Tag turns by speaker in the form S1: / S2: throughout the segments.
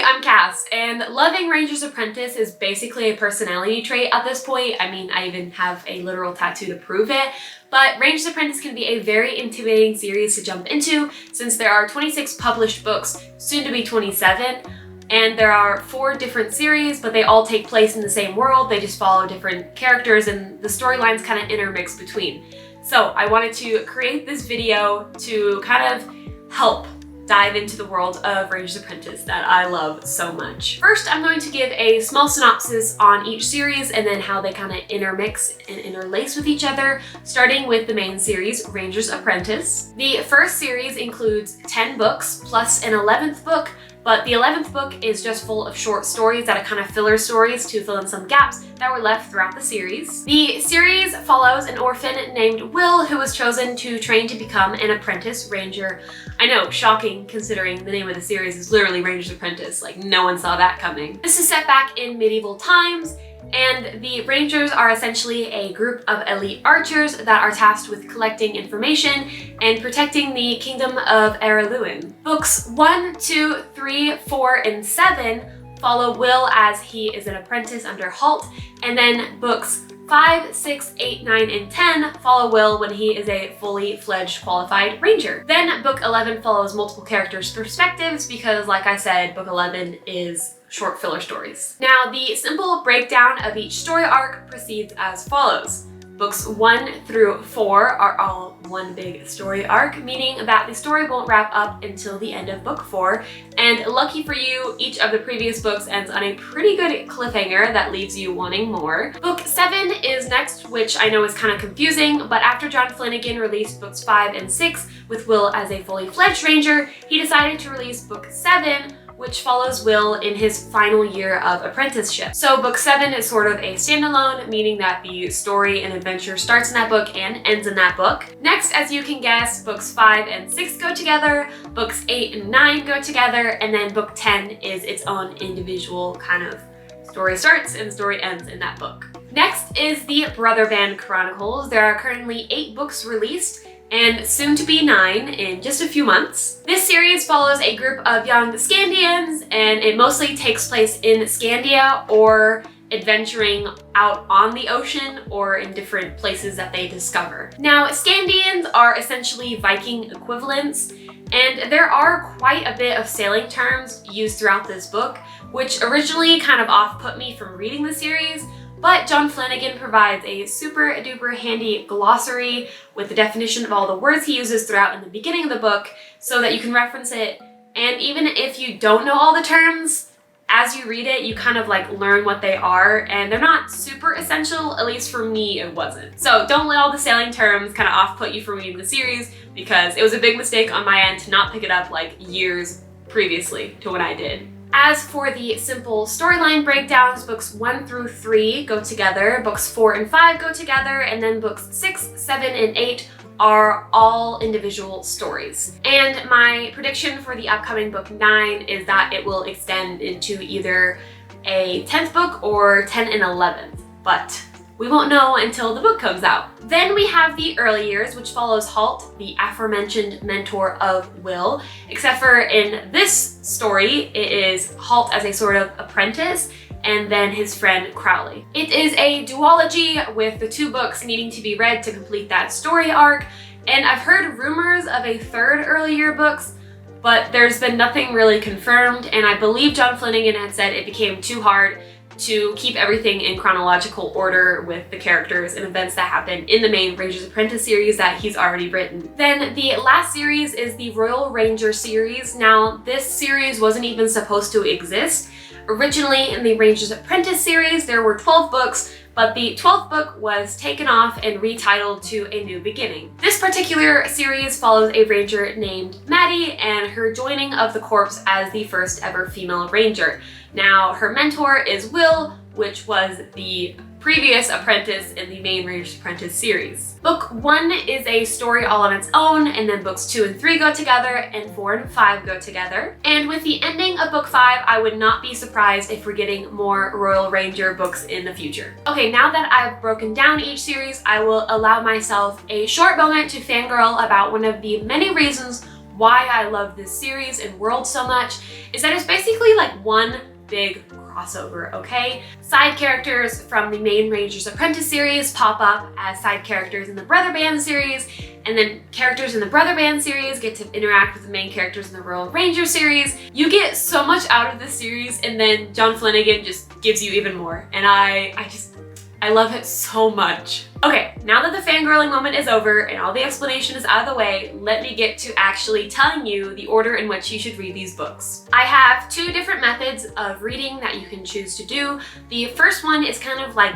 S1: I'm Cass, and loving Ranger's Apprentice is basically a personality trait at this point. I mean, I even have a literal tattoo to prove it. But Ranger's Apprentice can be a very intimidating series to jump into since there are 26 published books, soon to be 27, and there are 4 different series, but they all take place in the same world. They just follow different characters and the storylines kind of intermix between. So I wanted to create this video to kind of help dive into the world of Ranger's Apprentice that I love so much. First, I'm going to give a small synopsis on each series and then how they kind of intermix and interlace with each other, starting with the main series, Ranger's Apprentice. The first series includes 10 books plus an 11th book, but the 11th book is just full of short stories that are kind of filler stories to fill in some gaps that were left throughout the series. The series follows an orphan named Will who was chosen to train to become an apprentice ranger. I know, shocking considering the name of the series is literally Ranger's Apprentice, like no one saw that coming. This is set back in medieval times, and the Rangers are essentially a group of elite archers that are tasked with collecting information and protecting the Kingdom of Araluen. Books 1, 2, 3, 4, and 7 follow Will as he is an apprentice under Halt, and then books 5, 6, 8, 9, and 10 follow Will when he is a fully fledged qualified ranger. Then book 11 follows multiple characters' perspectives because, like I said, book 11 is short filler stories. Now, the simple breakdown of each story arc proceeds as follows. Books 1 through 4 are all one big story arc, meaning that the story won't wrap up until the end of book 4, and lucky for you, each of the previous books ends on a pretty good cliffhanger that leaves you wanting more. Book 7 is next, which I know is kind of confusing, but after John Flanagan released books 5 and 6 with Will as a fully fledged ranger, he decided to release book 7, which follows Will in his final year of apprenticeship. So book 7 is sort of a standalone, meaning that the story and adventure starts in that book and ends in that book. Next, as you can guess, books 5 and 6 go together, books 8 and 9 go together, and then book 10 is its own individual kind of story starts and story ends in that book. Next is the Brotherband Chronicles. There are currently 8 books released, and soon to be 9 in just a few months. This series follows a group of young Scandians, and it mostly takes place in Scandia or adventuring out on the ocean or in different places that they discover. Now, Scandians are essentially Viking equivalents, and there are quite a bit of sailing terms used throughout this book, which originally kind of off-put me from reading the series, but John Flanagan provides a super duper handy glossary with the definition of all the words he uses throughout in the beginning of the book so that you can reference it. And even if you don't know all the terms, as you read it, you kind of like learn what they are, and they're not super essential, at least for me it wasn't. So don't let all the sailing terms kind of off-put you from reading the series, because it was a big mistake on my end to not pick it up like years previously to when I did. As for the simple storyline breakdowns, books 1 through 3 go together, books 4 and 5 go together, and then books 6, 7, and 8 are all individual stories. And my prediction for the upcoming book 9 is that it will extend into either a 10th book or 10 and 11th, but we won't know until the book comes out. Then we have the early years, which follows Halt, the aforementioned mentor of Will, except for in this story, it is Halt as a sort of apprentice and then his friend Crowley. It is a duology with the 2 books needing to be read to complete that story arc, and I've heard rumors of a 3rd early year books, but there's been nothing really confirmed, and I believe John Flanagan had said it became too hard to keep everything in chronological order with the characters and events that happen in the main Ranger's Apprentice series that he's already written. Then the last series is the Royal Ranger series. Now, this series wasn't even supposed to exist. Originally in the Ranger's Apprentice series, there were 12 books, but the 12th book was taken off and retitled to A New Beginning. This particular series follows a ranger named Maddie and her joining of the corps as the first ever female ranger. Now, her mentor is Will, which was the previous apprentice in the main Ranger's Apprentice series. Book 1 is a story all on its own, and then books 2 and 3 go together, and 4 and 5 go together. And with the ending of book 5, I would not be surprised if we're getting more Royal Ranger books in the future. Okay, now that I've broken down each series, I will allow myself a short moment to fangirl about one of the many reasons why I love this series and world so much is that it's basically like one big crossover, okay? Side characters from the main Ranger's Apprentice series pop up as side characters in the Brotherband series, and then characters in the Brotherband series get to interact with the main characters in the Royal Ranger series. You get so much out of this series, and then John Flanagan just gives you even more, and I love it so much. Okay, now that the fangirling moment is over and all the explanation is out of the way, let me get to actually telling you the order in which you should read these books. I have two different methods of reading that you can choose to do. The first one is kind of like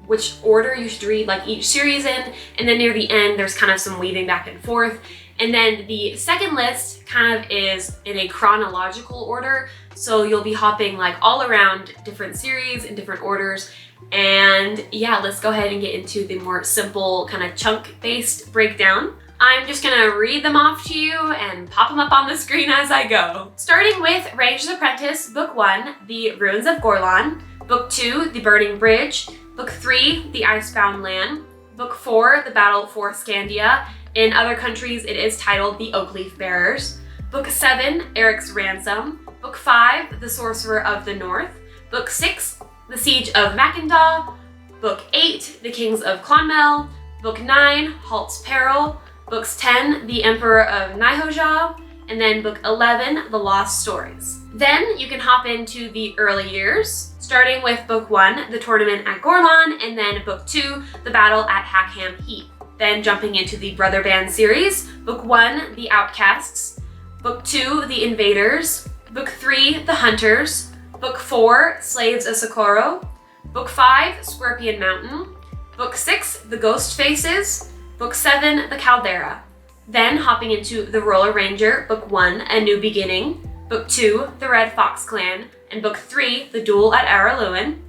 S1: which order you should read like each series in, and then near the end there's kind of some weaving back and forth. And then the second list kind of is in a chronological order, so you'll be hopping like all around different series in different orders. And yeah, let's go ahead and get into the more simple kind of chunk-based breakdown. I'm just gonna read them off to you and pop them up on the screen as I go. Starting with Ranger's Apprentice, Book 1, The Ruins of Gorlon, Book 2, The Burning Bridge, Book 3, The Icebound Land, Book 4, The Battle for Scandia. In other countries, it is titled The Oakleaf Bearers. Book 7, Eric's Ransom. Book 5, The Sorcerer of the North. Book 6, The Siege of Mackinac. Book 8, The Kings of Clonmel. Book 9, Halt's Peril. Books 10, The Emperor of Nihoja. And then Book 11, The Lost Stories. Then you can hop into the early years, starting with Book 1, The Tournament at Gorlon, and then Book 2, The Battle at Hackham Heath. Then jumping into the Brotherband series, Book 1, The Outcasts. Book 2, The Invaders. Book 3, The Hunters. Book 4, Slaves of Socorro. Book 5, Scorpion Mountain. Book 6, The Ghost Faces. Book 7, The Caldera. Then hopping into The Royal Ranger, Book 1, A New Beginning. Book 2, The Red Fox Clan. And Book 3, The Duel at Araluen.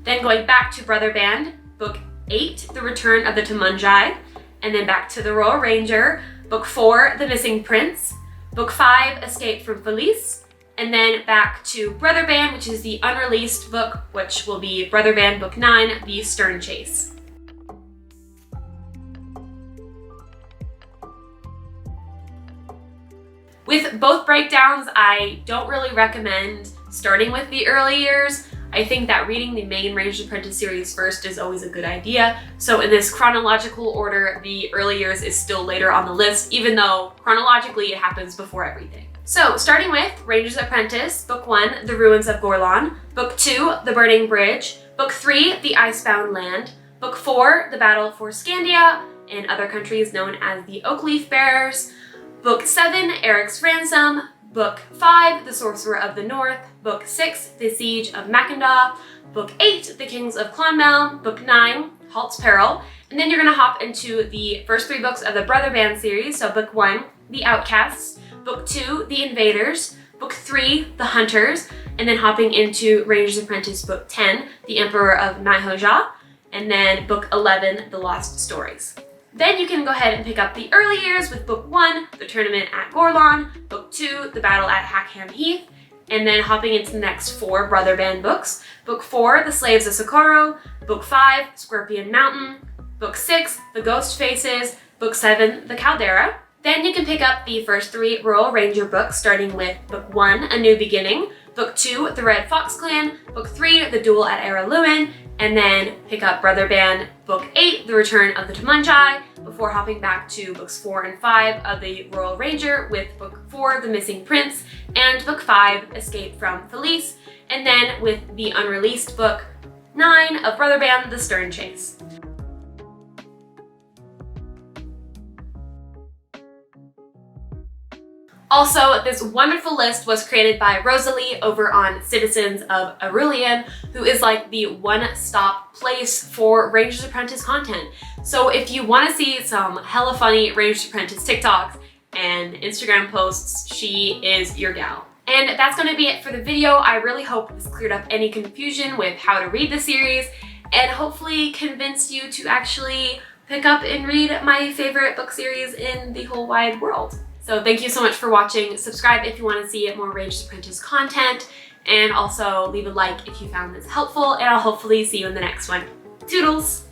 S1: Then going back to Brotherband, Book 8, The Return of the Tumunjai. And then back to The Royal Ranger, Book 4, The Missing Prince. Book 5, Escape from Felice. And then back to Brotherband, which is the unreleased book, which will be Brotherband Book 9, The Stern Chase. With both breakdowns, I don't really recommend starting with the early years. I think that reading the main Ranger's Apprentice series first is always a good idea. So in this chronological order, the early years is still later on the list, even though chronologically it happens before everything. So starting with Ranger's Apprentice, Book 1, The Ruins of Gorlon, Book 2, The Burning Bridge, Book 3, The Icebound Land, Book 4, The Battle for Scandia, in other countries known as the Oakleaf Bearers, Book 7, Eric's Ransom, Book 5, The Sorcerer of the North, Book 6, The Siege of Mackinac, Book 8, The Kings of Clonmel, Book 9, Halt's Peril, and then you're gonna hop into the first 3 books of the Brotherband series, so Book 1, The Outcasts, Book 2, The Invaders, Book 3, The Hunters, and then hopping into Ranger's Apprentice Book 10, The Emperor of Nihoja, and then Book 11, The Lost Stories. Then you can go ahead and pick up the early years with Book 1, The Tournament at Gorlon, Book 2, The Battle at Hackham Heath, and then hopping into the next 4 Brotherband books. Book 4, The Slaves of Socorro, Book 5, Scorpion Mountain, Book 6, The Ghost Faces, Book 7, The Caldera. Then you can pick up the first 3 Royal Ranger books, starting with Book 1, A New Beginning, Book 2, The Red Fox Clan, Book 3, The Duel at Araluen, and then pick up Brotherband Book 8, The Return of the Tumunjai, before hopping back to Books 4 and 5 of the Royal Ranger with Book 4, The Missing Prince, and Book 5, Escape from Felice, and then with the unreleased Book 9 of Brotherband, The Stern Chase. Also, this wonderful list was created by Rosalie over on Citizens of Aurelian, who is like the one-stop place for Ranger's Apprentice content. So if you want to see some hella funny Ranger's Apprentice TikToks and Instagram posts, she is your gal. And that's going to be it for the video. I really hope this cleared up any confusion with how to read the series and hopefully convinced you to actually pick up and read my favorite book series in the whole wide world. So thank you so much for watching. Subscribe if you want to see more Ranger's Apprentice content, and also leave a like if you found this helpful, and I'll hopefully see you in the next one. Toodles!